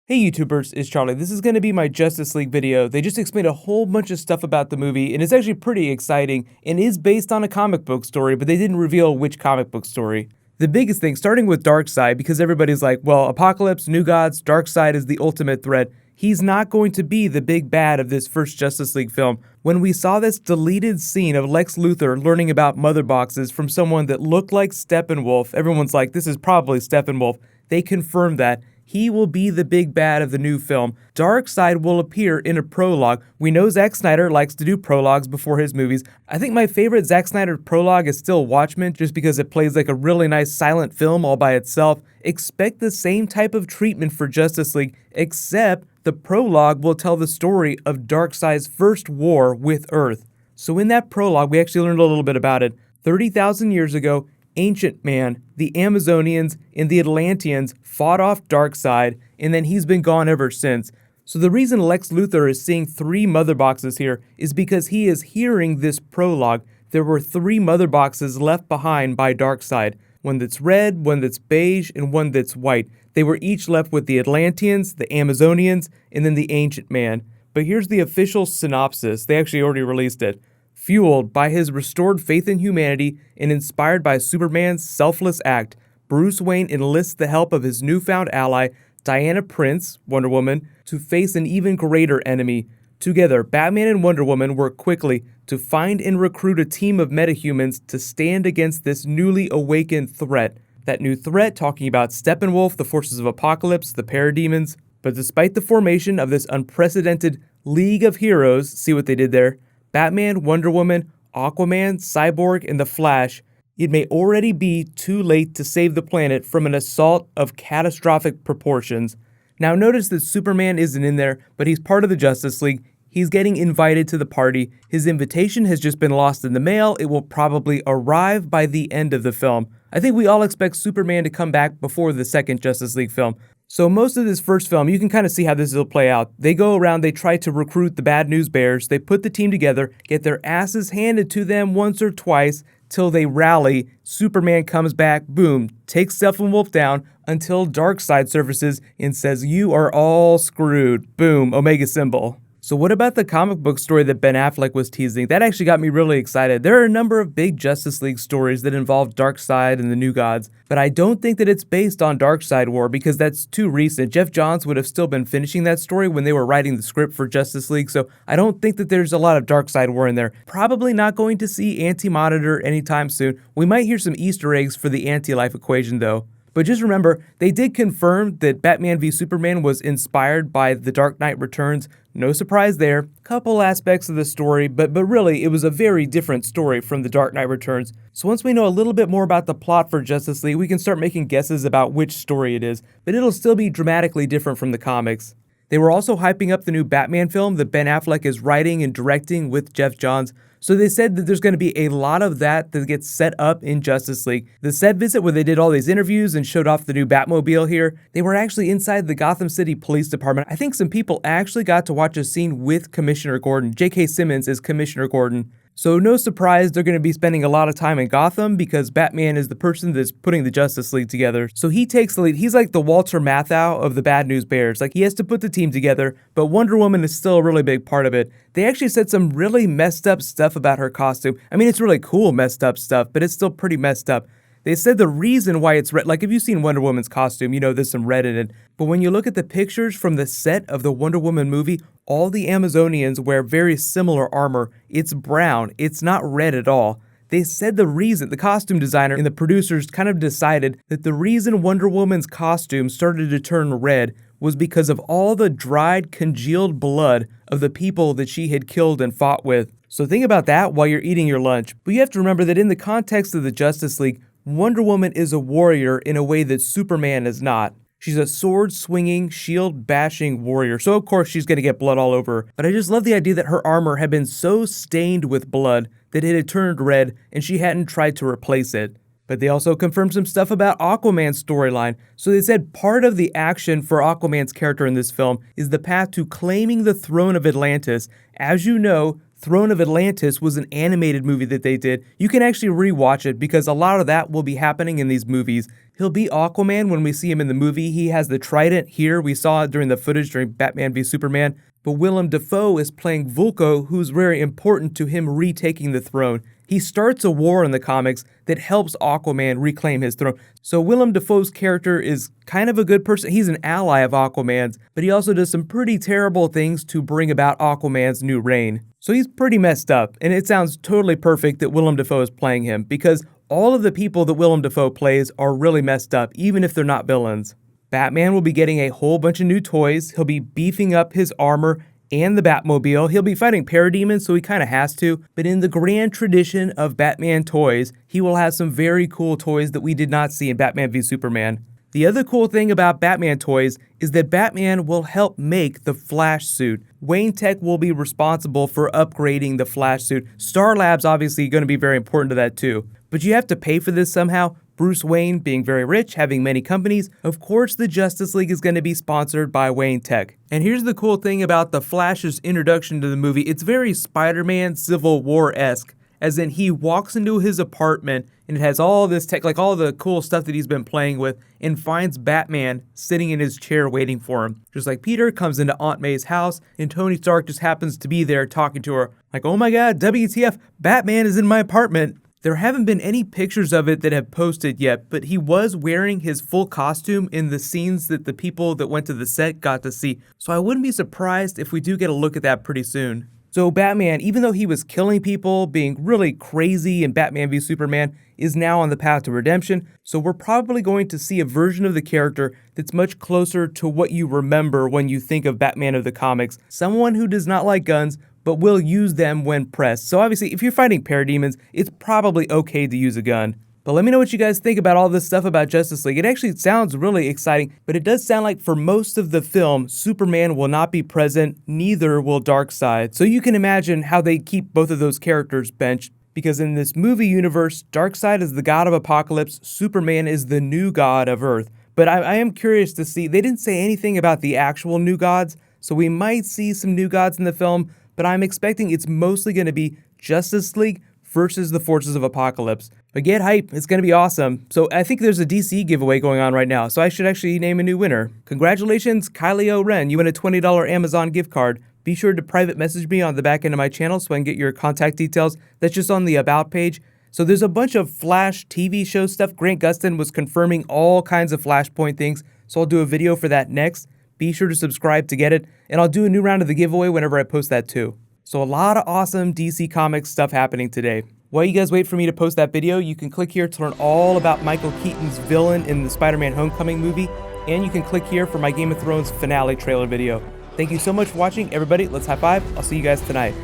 Hey YouTubers, it's Charlie. This is going to be my Justice League video. They just explained a whole bunch of stuff about the movie, and it's actually pretty exciting, and is based on a comic book story, but they didn't reveal which comic book story. The biggest thing, starting with Darkseid, because everybody's like, well, Apocalypse, New Gods, Darkseid is the ultimate threat. He's not going to be the big bad of this first Justice League film. When we saw this deleted scene of Lex Luthor learning about mother boxes from someone that looked like Steppenwolf, everyone's like, this is probably Steppenwolf. They confirmed that. He will be the big bad of the new film. Darkseid will appear in a prologue. We know Zack Snyder likes to do prologues before his movies. I think my favorite Zack Snyder prologue is still Watchmen, just because it plays like a really nice silent film all by itself. Expect the same type of treatment for Justice League, except the prologue will tell the story of Darkseid's first war with Earth. So in that prologue, we actually learned a little bit about it. 30,000 years ago, Ancient Man, the Amazonians, and the Atlanteans fought off Darkseid, and then he's been gone ever since. So the reason Lex Luthor is seeing 3 mother boxes here is because he is hearing this prologue. There were 3 mother boxes left behind by Darkseid. One that's red, one that's beige, and one that's white. They were each left with the Atlanteans, the Amazonians, and then the Ancient Man. But here's the official synopsis. They actually already released it. Fueled by his restored faith in humanity and inspired by Superman's selfless act, Bruce Wayne enlists the help of his newfound ally, Diana Prince, Wonder Woman, to face an even greater enemy. Together, Batman and Wonder Woman work quickly to find and recruit a team of metahumans to stand against this newly awakened threat. That new threat talking about Steppenwolf, the forces of Apocalypse, the parademons. But despite the formation of this unprecedented League of Heroes, see what they did there? Batman, Wonder Woman, Aquaman, Cyborg, and The Flash, it may already be too late to save the planet from an assault of catastrophic proportions. Now notice that Superman isn't in there, but he's part of the Justice League. He's getting invited to the party. His invitation has just been lost in the mail. It will probably arrive by the end of the film. I think we all expect Superman to come back before the second Justice League film. So most of this first film, you can kind of see how this will play out. They go around, they try to recruit the Bad News Bears, they put the team together, get their asses handed to them once or twice, till they rally, Superman comes back, boom, takes Steppenwolf down, until Darkseid surfaces and says, you are all screwed, boom, Omega symbol. So what about the comic book story that Ben Affleck was teasing? That actually got me really excited. There are a number of big Justice League stories that involve Darkseid and the New Gods, but I don't think that it's based on Darkseid War because that's too recent. Jeff Johns would have still been finishing that story when they were writing the script for Justice League, so I don't think that there's a lot of Darkseid War in there. Probably not going to see Anti-Monitor anytime soon. We might hear some Easter eggs for the anti-life equation though. But just remember, they did confirm that Batman v Superman was inspired by The Dark Knight Returns. No surprise there. Couple aspects of the story, but really, it was a very different story from The Dark Knight Returns. So once we know a little bit more about the plot for Justice League, we can start making guesses about which story it is, but it'll still be dramatically different from the comics. They were also hyping up the new Batman film that Ben Affleck is writing and directing with Jeff Johns. So they said that there's going to be a lot of that gets set up in Justice League. The set visit where they did all these interviews and showed off the new Batmobile here, they were actually inside the Gotham City Police Department. I think some people actually got to watch a scene with Commissioner Gordon. J.K. Simmons is Commissioner Gordon. So no surprise they're going to be spending a lot of time in Gotham because Batman is the person that's putting the Justice League together. So he takes the lead. He's like the Walter Matthau of the Bad News Bears. Like he has to put the team together, but Wonder Woman is still a really big part of it. They actually said some really messed up stuff about her costume. I mean, it's really cool messed up stuff, but it's still pretty messed up. They said the reason why it's red, like if you've seen Wonder Woman's costume, you know there's some red in it. But when you look at the pictures from the set of the Wonder Woman movie, all the Amazonians wear very similar armor. It's brown. It's not red at all. They said the reason, the costume designer and the producers kind of decided that the reason Wonder Woman's costume started to turn red was because of all the dried, congealed blood of the people that she had killed and fought with. So think about that while you're eating your lunch. But you have to remember that in the context of the Justice League, Wonder Woman is a warrior in a way that Superman is not. She's a sword-swinging, shield-bashing warrior, so of course she's going to get blood all over her. But I just love the idea that her armor had been so stained with blood that it had turned red and she hadn't tried to replace it. But they also confirmed some stuff about Aquaman's storyline. So they said part of the action for Aquaman's character in this film is the path to claiming the throne of Atlantis. As you know, Throne of Atlantis was an animated movie that they did. You can actually rewatch it because a lot of that will be happening in these movies. He'll be Aquaman when we see him in the movie. He has the trident here. We saw it during the footage during Batman v Superman. But Willem Dafoe is playing Vulko, who's very important to him retaking the throne. He starts a war in the comics that helps Aquaman reclaim his throne. So Willem Dafoe's character is kind of a good person. He's an ally of Aquaman's, but he also does some pretty terrible things to bring about Aquaman's new reign. So he's pretty messed up, and it sounds totally perfect that Willem Dafoe is playing him, because all of the people that Willem Dafoe plays are really messed up, even if they're not villains. Batman will be getting a whole bunch of new toys. He'll be beefing up his armor and the Batmobile. He'll be fighting parademons, so he kind of has to. But in the grand tradition of Batman toys, he will have some very cool toys that we did not see in Batman v Superman. The other cool thing about Batman toys is that Batman will help make the Flash suit. Wayne Tech will be responsible for upgrading the Flash suit. Star Labs obviously going to be very important to that too. But you have to pay for this somehow. Bruce Wayne being very rich, having many companies, of course the Justice League is going to be sponsored by Wayne Tech. And here's the cool thing about the Flash's introduction to the movie. It's very Spider-Man Civil War-esque, as in he walks into his apartment and it has all this tech, like all the cool stuff that he's been playing with, and finds Batman sitting in his chair waiting for him. Just like Peter comes into Aunt May's house and Tony Stark just happens to be there talking to her. Like, oh my god, WTF, Batman is in my apartment. There haven't been any pictures of it that have posted yet, but he was wearing his full costume in the scenes that the people that went to the set got to see. So I wouldn't be surprised if we do get a look at that pretty soon. So Batman, even though he was killing people, being really crazy in Batman v Superman, is now on the path to redemption. So we're probably going to see a version of the character that's much closer to what you remember when you think of Batman of the comics. Someone who does not like guns, but will use them when pressed. So obviously, if you're fighting parademons, it's probably okay to use a gun. But let me know what you guys think about all this stuff about Justice League. It actually sounds really exciting, but it does sound like for most of the film, Superman will not be present, neither will Darkseid. So you can imagine how they keep both of those characters benched, because in this movie universe, Darkseid is the god of apocalypse, Superman is the new god of Earth. But I am curious to see, they didn't say anything about the actual new gods, so we might see some new gods in the film, but I'm expecting it's mostly going to be Justice League versus the Forces of Apocalypse. But get hype, it's going to be awesome. So I think there's a DC giveaway going on right now, so I should actually name a new winner. Congratulations, Kylie O'Ren, you win a $20 Amazon gift card. Be sure to private message me on the back end of my channel so I can get your contact details. That's just on the About page. So there's a bunch of Flash TV show stuff. Grant Gustin was confirming all kinds of Flashpoint things, so I'll do a video for that next. Be sure to subscribe to get it, and I'll do a new round of the giveaway whenever I post that too. So a lot of awesome DC Comics stuff happening today. While you guys wait for me to post that video, you can click here to learn all about Michael Keaton's villain in the Spider-Man Homecoming movie, and you can click here for my Game of Thrones finale trailer video. Thank you so much for watching, everybody. Let's high five. I'll see you guys tonight.